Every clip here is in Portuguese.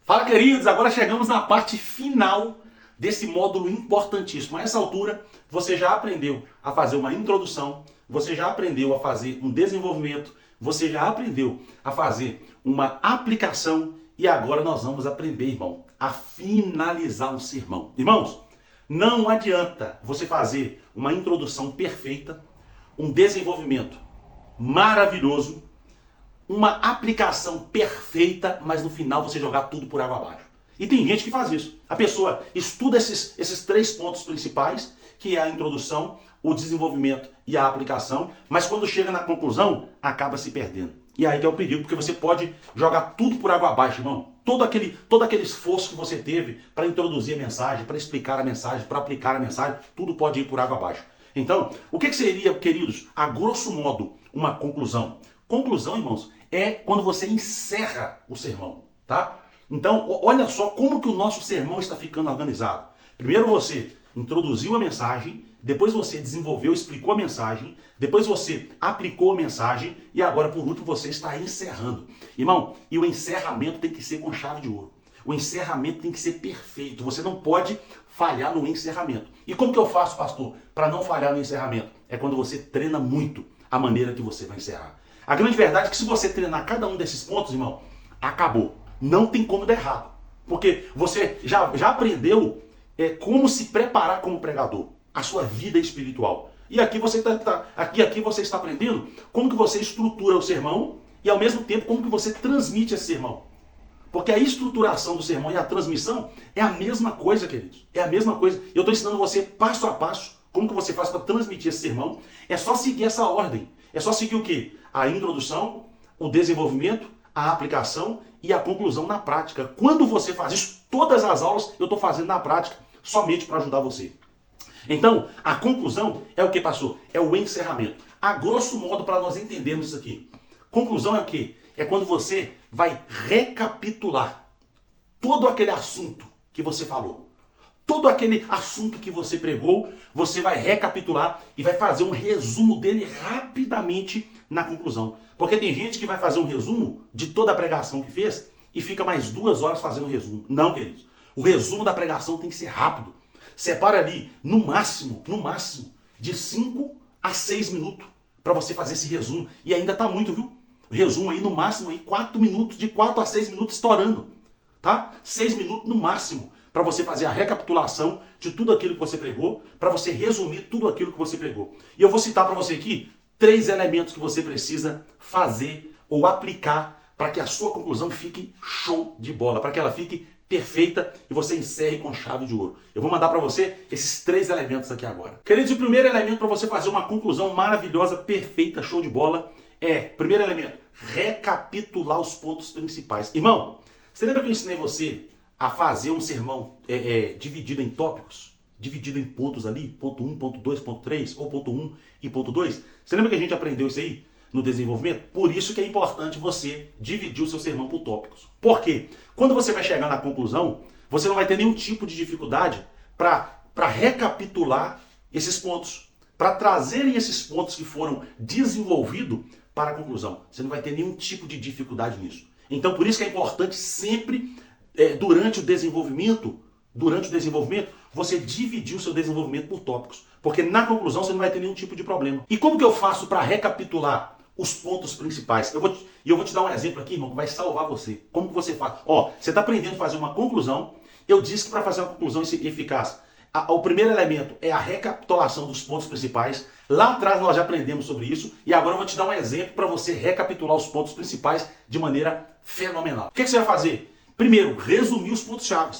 Fala, queridos, agora chegamos na parte final desse módulo importantíssimo. A essa altura, você já aprendeu a fazer uma introdução, você já aprendeu a fazer um desenvolvimento, você já aprendeu a fazer uma aplicação e agora nós vamos aprender, irmão, a finalizar um sermão. Irmãos, não adianta você fazer uma introdução perfeita, um desenvolvimento maravilhoso, uma aplicação perfeita, mas no final você jogar tudo por água abaixo. E tem gente que faz isso. A pessoa estuda esses três pontos principais, que é a introdução, o desenvolvimento e a aplicação, mas quando chega na conclusão, acaba se perdendo. E aí que é o perigo, porque você pode jogar tudo por água abaixo, irmão. Todo aquele esforço que você teve para introduzir a mensagem, para explicar a mensagem, para aplicar a mensagem, tudo pode ir por água abaixo. Então, o que seria, queridos, a grosso modo, uma conclusão? Conclusão, irmãos, é quando você encerra o sermão, tá? Então, olha só como que o nosso sermão está ficando organizado. Primeiro você introduziu a mensagem, depois você desenvolveu, explicou a mensagem, depois você aplicou a mensagem e agora, por último, você está encerrando. Irmão, e o encerramento tem que ser com chave de ouro. O encerramento tem que ser perfeito. Você não pode falhar no encerramento. E como que eu faço, pastor, para não falhar no encerramento? É quando você treina muito a maneira que você vai encerrar. A grande verdade é que se você treinar cada um desses pontos, irmão, acabou. Não tem como dar errado. Porque você já aprendeu como se preparar como pregador, a sua vida espiritual. E aqui você está aprendendo como que você estrutura o sermão e ao mesmo tempo como que você transmite esse sermão. Porque a estruturação do sermão e a transmissão é a mesma coisa, queridos. É a mesma coisa. Eu estou ensinando você passo a passo como que você faz para transmitir esse sermão. É só seguir essa ordem. É só seguir o quê? A introdução, o desenvolvimento, a aplicação e a conclusão na prática. Quando você faz isso, todas as aulas eu estou fazendo na prática, somente para ajudar você. Então, a conclusão é o que, pastor? É o encerramento. A grosso modo, para nós entendermos isso aqui. Conclusão é o quê? É quando você vai recapitular todo aquele assunto que você falou. Todo aquele assunto que você pregou, você vai recapitular e vai fazer um resumo dele rapidamente na conclusão. Porque tem gente que vai fazer um resumo de toda a pregação que fez e fica mais 2 horas fazendo o resumo. Não, queridos. O resumo da pregação tem que ser rápido. Separa ali, no máximo, de 5 a 6 minutos para você fazer esse resumo. E ainda tá muito, viu? O resumo aí, no máximo, aí, 4 minutos, de 4 a 6 minutos estourando. Tá? 6 minutos no máximo para você fazer a recapitulação de tudo aquilo que você pregou, para você resumir tudo aquilo que você pregou. E eu vou citar para você aqui 3 elementos que você precisa fazer ou aplicar para que a sua conclusão fique show de bola, para que ela fique perfeita e você encerre com chave de ouro. Eu vou mandar para você esses 3 elementos aqui agora. Queridos, o primeiro elemento para você fazer uma conclusão maravilhosa, perfeita, show de bola primeiro elemento, recapitular os pontos principais. Irmão, você lembra que eu ensinei você a fazer um sermão dividido em tópicos? Dividido em pontos ali, ponto 1, ponto 2, ponto 3, ou ponto 1 e ponto 2. Você lembra que a gente aprendeu isso aí no desenvolvimento? Por isso que é importante você dividir o seu sermão por tópicos. Por quê? Quando você vai chegar na conclusão, você não vai ter nenhum tipo de dificuldade para recapitular esses pontos, para trazerem esses pontos que foram desenvolvidos para a conclusão. Você não vai ter nenhum tipo de dificuldade nisso. Então, por isso que é importante sempre, durante o desenvolvimento, você dividir o seu desenvolvimento por tópicos. Porque na conclusão você não vai ter nenhum tipo de problema. E como que eu faço para recapitular os pontos principais? Eu vou te dar um exemplo aqui, irmão, que vai salvar você. Como que você faz? Você está aprendendo a fazer uma conclusão. Eu disse que para fazer uma conclusão eficaz, o primeiro elemento é a recapitulação dos pontos principais. Lá atrás nós já aprendemos sobre isso. E agora eu vou te dar um exemplo para você recapitular os pontos principais de maneira fenomenal. O que você vai fazer? Primeiro, resumir os pontos-chave.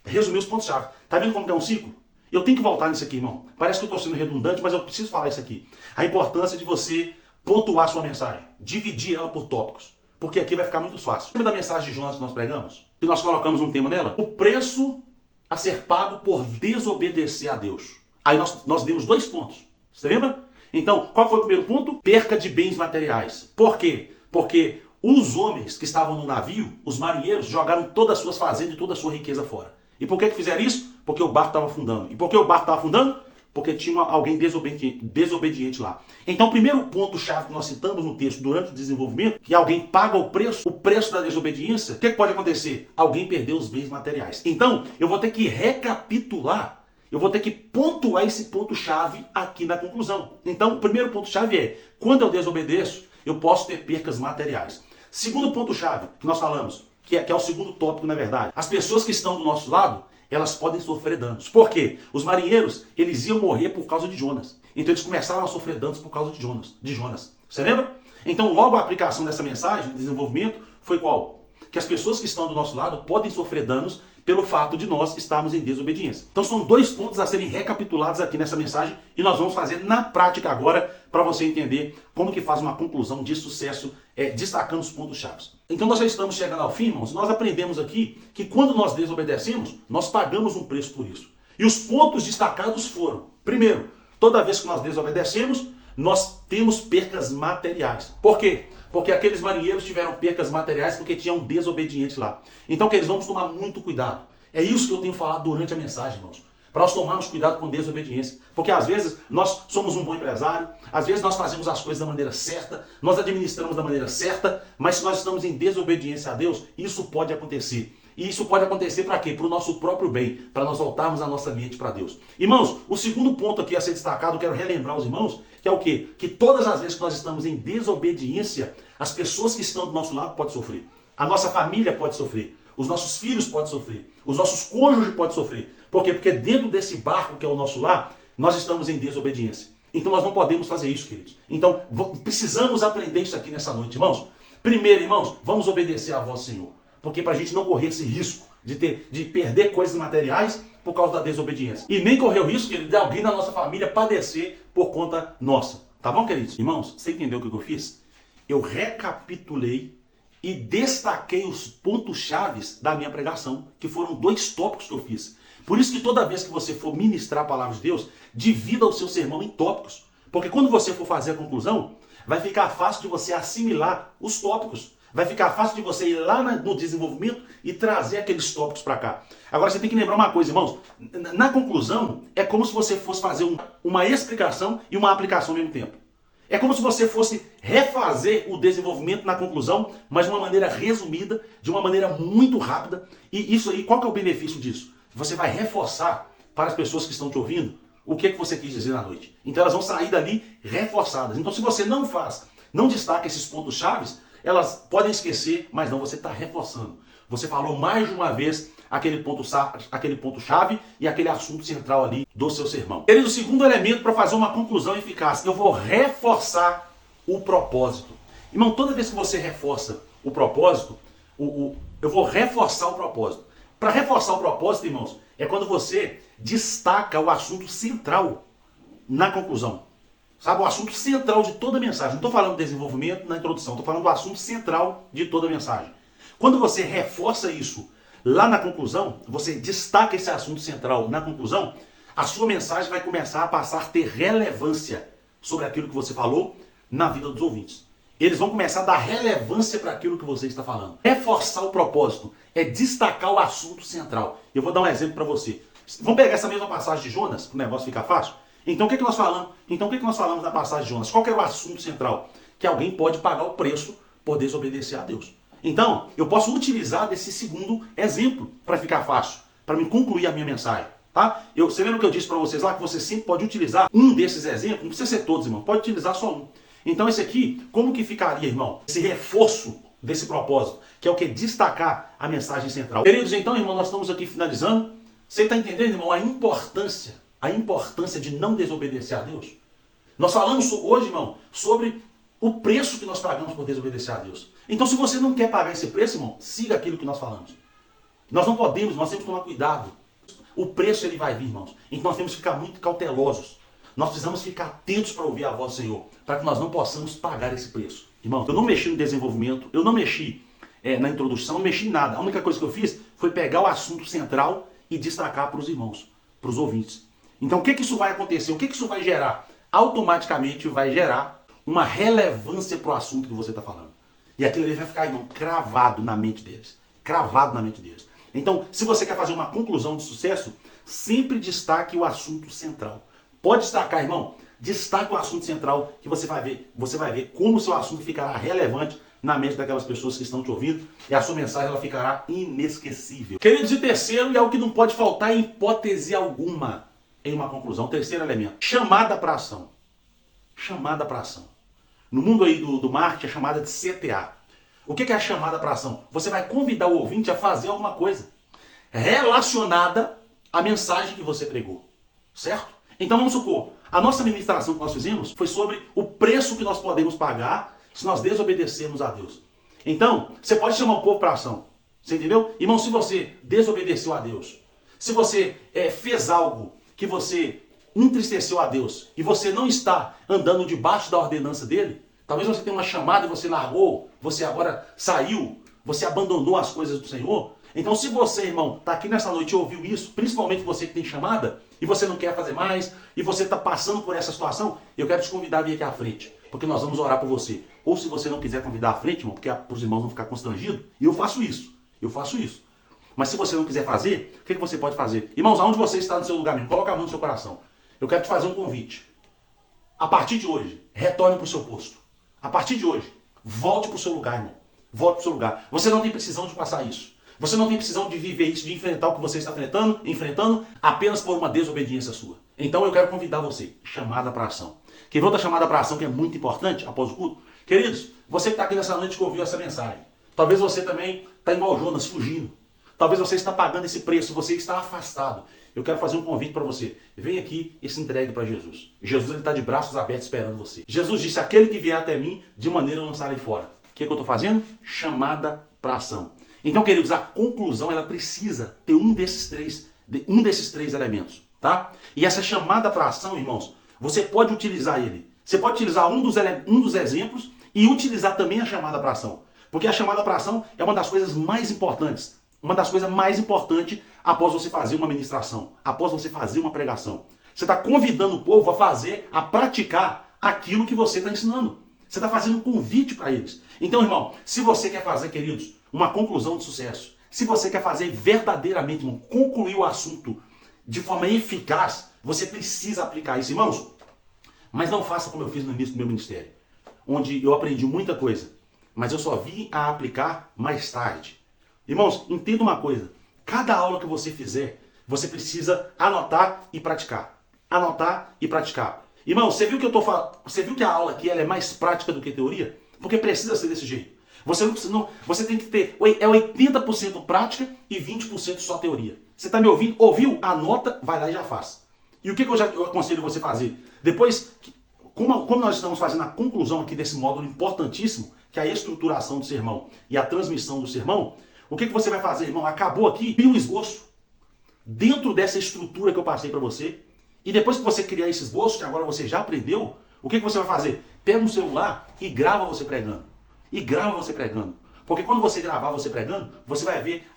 Resumir os pontos-chave. Tá vendo como que é um ciclo? Eu tenho que voltar nisso aqui, irmão. Parece que eu estou sendo redundante, mas eu preciso falar isso aqui. A importância de você pontuar sua mensagem. Dividir ela por tópicos. Porque aqui vai ficar muito fácil. Lembra da mensagem de Jonas que nós pregamos? E nós colocamos um tema nela? O preço a ser pago por desobedecer a Deus. Aí nós demos 2 pontos. Você lembra? Então, qual foi o primeiro ponto? Perca de bens materiais. Por quê? Porque os homens que estavam no navio, os marinheiros, jogaram todas as suas fazendas e toda a sua riqueza fora. E por que fizeram isso? Porque o barco estava afundando. E por que o barco estava afundando? porque tinha alguém desobediente lá. Então, o primeiro ponto-chave que nós citamos no texto durante o desenvolvimento, que alguém paga o preço da desobediência, o que pode acontecer? Alguém perdeu os bens materiais. Então, eu vou ter que recapitular, eu vou ter que pontuar esse ponto-chave aqui na conclusão. Então, o primeiro ponto-chave é, quando eu desobedeço, eu posso ter percas materiais. Segundo ponto-chave que nós falamos, que é o segundo tópico, na verdade, as pessoas que estão do nosso lado, elas podem sofrer danos. Por quê? Os marinheiros, eles iam morrer por causa de Jonas. Então eles começaram a sofrer danos por causa de Jonas. Você lembra? Então logo a aplicação dessa mensagem de desenvolvimento foi qual? Que as pessoas que estão do nosso lado podem sofrer danos pelo fato de nós estarmos em desobediência. Então são dois pontos a serem recapitulados aqui nessa mensagem e nós vamos fazer na prática agora para você entender como que faz uma conclusão de sucesso destacando os pontos-chave. Então nós já estamos chegando ao fim, irmãos. Nós aprendemos aqui que quando nós desobedecemos, nós pagamos um preço por isso. E os pontos destacados foram, primeiro, toda vez que nós desobedecemos, nós temos percas materiais. Por quê? Porque aqueles marinheiros tiveram percas materiais porque tinham um desobediente lá. Então, que eles vamos tomar muito cuidado. É isso que eu tenho falado durante a mensagem, irmãos. Para nós tomarmos cuidado com desobediência. Porque às vezes nós somos um bom empresário, às vezes nós fazemos as coisas da maneira certa, nós administramos da maneira certa, mas se nós estamos em desobediência a Deus, isso pode acontecer. E isso pode acontecer para quê? Para o nosso próprio bem, para nós voltarmos a nossa mente para Deus. Irmãos, o segundo ponto aqui a ser destacado, eu quero relembrar os irmãos, que é o quê? Que todas as vezes que nós estamos em desobediência, as pessoas que estão do nosso lado podem sofrer. A nossa família pode sofrer. Os nossos filhos podem sofrer. Os nossos cônjuges podem sofrer. Por quê? Porque dentro desse barco que é o nosso lar, nós estamos em desobediência. Então nós não podemos fazer isso, queridos. Então precisamos aprender isso aqui nessa noite, irmãos. Primeiro, irmãos, vamos obedecer à voz do Senhor. Porque para a gente não correr esse risco de perder coisas materiais por causa da desobediência. E nem correr o risco, querido, de alguém da nossa família padecer por conta nossa. Tá bom, queridos? Irmãos, você entendeu o que eu fiz? Eu recapitulei e destaquei os pontos-chave da minha pregação, que foram 2 tópicos que eu fiz. Por isso que toda vez que você for ministrar a palavra de Deus, divida o seu sermão em tópicos. Porque quando você for fazer a conclusão, vai ficar fácil de você assimilar os tópicos. Vai ficar fácil de você ir lá no desenvolvimento e trazer aqueles tópicos para cá. Agora você tem que lembrar uma coisa, irmãos. Na conclusão, é como se você fosse fazer uma explicação e uma aplicação ao mesmo tempo. É como se você fosse refazer o desenvolvimento na conclusão, mas de uma maneira resumida, de uma maneira muito rápida. E isso aí, qual que é o benefício disso? Você vai reforçar para as pessoas que estão te ouvindo o que você quis dizer na noite. Então elas vão sair dali reforçadas. Então se você não destaca esses pontos-chave, elas podem esquecer, mas não, você está reforçando. Você falou mais de uma vez aquele ponto-chave e aquele assunto central ali do seu sermão. Querido, o segundo elemento para fazer uma conclusão eficaz, eu vou reforçar o propósito. Irmão, toda vez que você reforça o propósito, eu vou reforçar o propósito. Para reforçar o propósito, irmãos, é quando você destaca o assunto central na conclusão. Sabe, o assunto central de toda a mensagem. Não estou falando de desenvolvimento na introdução, estou falando do assunto central de toda a mensagem. Quando você reforça isso lá na conclusão, você destaca esse assunto central na conclusão, a sua mensagem vai começar a passar a ter relevância sobre aquilo que você falou na vida dos ouvintes. Eles vão começar a dar relevância para aquilo que você está falando. Reforçar o propósito é destacar o assunto central. Eu vou dar um exemplo para você. Vamos pegar essa mesma passagem de Jonas, para o negócio ficar fácil? Então o que nós falamos? Então o que nós falamos na passagem de Jonas? Qual que era o assunto central? Que alguém pode pagar o preço por desobedecer a Deus. Então, eu posso utilizar desse segundo exemplo para ficar fácil, para me concluir a minha mensagem. Tá? Você lembra que eu disse para vocês lá que você sempre pode utilizar um desses exemplos? Não precisa ser todos, irmão. Pode utilizar só um. Então esse aqui, como que ficaria, irmão? Esse reforço desse propósito, que é o que? Destacar a mensagem central. Queridos, então, irmão, nós estamos aqui finalizando. Você está entendendo, irmão, a importância de não desobedecer a Deus? Nós falamos hoje, irmão, sobre o preço que nós pagamos por desobedecer a Deus. Então, se você não quer pagar esse preço, irmão, siga aquilo que nós falamos. Nós não podemos, nós temos que tomar cuidado. O preço ele vai vir, irmãos. Então nós temos que ficar muito cautelosos. Nós precisamos ficar atentos para ouvir a voz do Senhor, para que nós não possamos pagar esse preço. Irmão, eu não mexi no desenvolvimento, eu não mexi na introdução, não mexi em nada. A única coisa que eu fiz foi pegar o assunto central e destacar para os irmãos, para os ouvintes. Então o que isso vai acontecer? O que isso vai gerar? Automaticamente vai gerar uma relevância para o assunto que você está falando. E aquilo ali vai ficar, irmão, cravado na mente deles. Cravado na mente deles. Então, se você quer fazer uma conclusão de sucesso, sempre destaque o assunto central. Pode destacar, irmão. Destaque o assunto central que você vai ver como o seu assunto ficará relevante na mente daquelas pessoas que estão te ouvindo e a sua mensagem ela ficará inesquecível. Queridos, e terceiro, e é o que não pode faltar em hipótese alguma em uma conclusão, terceiro elemento, chamada para ação. Chamada para ação. No mundo aí do marketing é chamada de CTA. O que é a chamada para ação? Você vai convidar o ouvinte a fazer alguma coisa relacionada à mensagem que você pregou, certo? Então vamos supor, a nossa ministração que nós fizemos foi sobre o preço que nós podemos pagar se nós desobedecermos a Deus. Então, você pode chamar o povo para ação. Você entendeu? Irmão, se você desobedeceu a Deus, se você fez algo que você entristeceu a Deus e você não está andando debaixo da ordenança dele, talvez você tenha uma chamada e você largou, você agora saiu, você abandonou as coisas do Senhor. Então, se você, irmão, está aqui nessa noite e ouviu isso, principalmente você que tem chamada, e você não quer fazer mais, e você está passando por essa situação, eu quero te convidar a vir aqui à frente, porque nós vamos orar por você. Ou se você não quiser convidar à frente, irmão, porque para os irmãos não ficar constrangidos, e eu faço isso. Mas se você não quiser fazer, o que você pode fazer? Irmãos, aonde você está no seu lugar mesmo, coloca a mão no seu coração. Eu quero te fazer um convite. A partir de hoje, retorne para o seu posto. A partir de hoje, volte para o seu lugar, irmão. Volte para o seu lugar. Você não tem precisão de passar isso. Você não tem precisão de viver isso, de enfrentar o que você está enfrentando apenas por uma desobediência sua. Então eu quero convidar você, chamada para ação. Quer ver outra chamada para ação que é muito importante após o culto? Queridos, você que está aqui nessa noite que ouviu essa mensagem, talvez você também está igual Jonas, fugindo. Talvez você está pagando esse preço, você está afastado. Eu quero fazer um convite para você. Vem aqui e se entregue para Jesus. Jesus está de braços abertos esperando você. Jesus disse, aquele que vier até mim, de maneira eu lançarei fora. O que eu estou fazendo? Chamada para ação. Então, queridos, a conclusão ela precisa ter um desses três elementos, tá? E essa chamada para ação, irmãos, você pode utilizar ele. Você pode utilizar um dos exemplos e utilizar também a chamada para ação. Porque a chamada para ação é uma das coisas mais importantes. Uma das coisas mais importantes após você fazer uma ministração, após você fazer uma pregação. Você está convidando o povo a praticar aquilo que você está ensinando. Você está fazendo um convite para eles. Então, irmão, se você quer fazer, queridos, uma conclusão de sucesso, se você quer fazer verdadeiramente, irmão, concluir o assunto de forma eficaz, você precisa aplicar isso, irmãos. Mas não faça como eu fiz no início do meu ministério, onde eu aprendi muita coisa, mas eu só vim a aplicar mais tarde. Irmãos, entenda uma coisa. Cada aula que você fizer, você precisa anotar e praticar. Anotar e praticar. Irmão, você viu que você viu que a aula aqui ela é mais prática do que teoria? Porque precisa ser desse jeito. Você tem que ter 80% prática e 20% só teoria. Você está me ouvindo? Ouviu? Anota, vai lá e já faz. E o que eu aconselho você fazer? Depois, como nós estamos fazendo a conclusão aqui desse módulo importantíssimo, que é a estruturação do sermão e a transmissão do sermão, o que você vai fazer, irmão? Acabou aqui, cria um esboço dentro dessa estrutura que eu passei para você. E depois que você criar esse esboço, que agora você já aprendeu, o que você vai fazer? Pega um celular e grava você pregando. Porque quando você gravar você pregando, você vai ver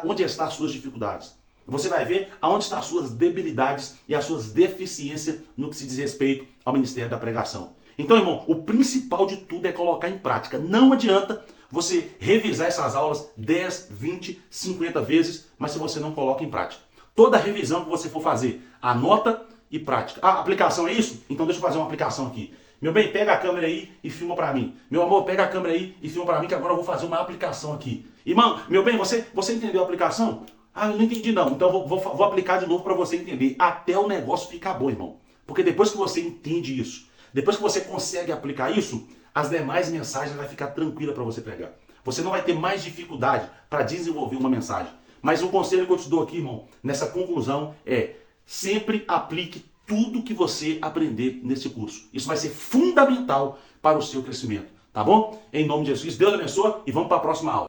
onde estão as suas dificuldades. Você vai ver aonde estão as suas debilidades e as suas deficiências no que se diz respeito ao ministério da pregação. Então, irmão, o principal de tudo é colocar em prática. Não adianta você revisar essas aulas 10, 20, 50 vezes, mas se você não coloca em prática. Toda revisão que você for fazer, anota e prática. Ah, aplicação é isso? Então deixa eu fazer uma aplicação aqui. Meu bem, pega a câmera aí e filma pra mim. Meu amor, pega a câmera aí e filma pra mim que agora eu vou fazer uma aplicação aqui. Irmão, meu bem, você entendeu a aplicação? Ah, eu não entendi não. Então vou aplicar de novo pra você entender. Até o negócio ficar bom, irmão. Porque depois que você entende isso, depois que você consegue aplicar isso, as demais mensagens vai ficar tranquila para você pregar. Você não vai ter mais dificuldade para desenvolver uma mensagem. Mas o conselho que eu te dou aqui, irmão, nessa conclusão é sempre aplique tudo que você aprender nesse curso. Isso vai ser fundamental para o seu crescimento, tá bom? Em nome de Jesus, Deus abençoe e vamos para a próxima aula.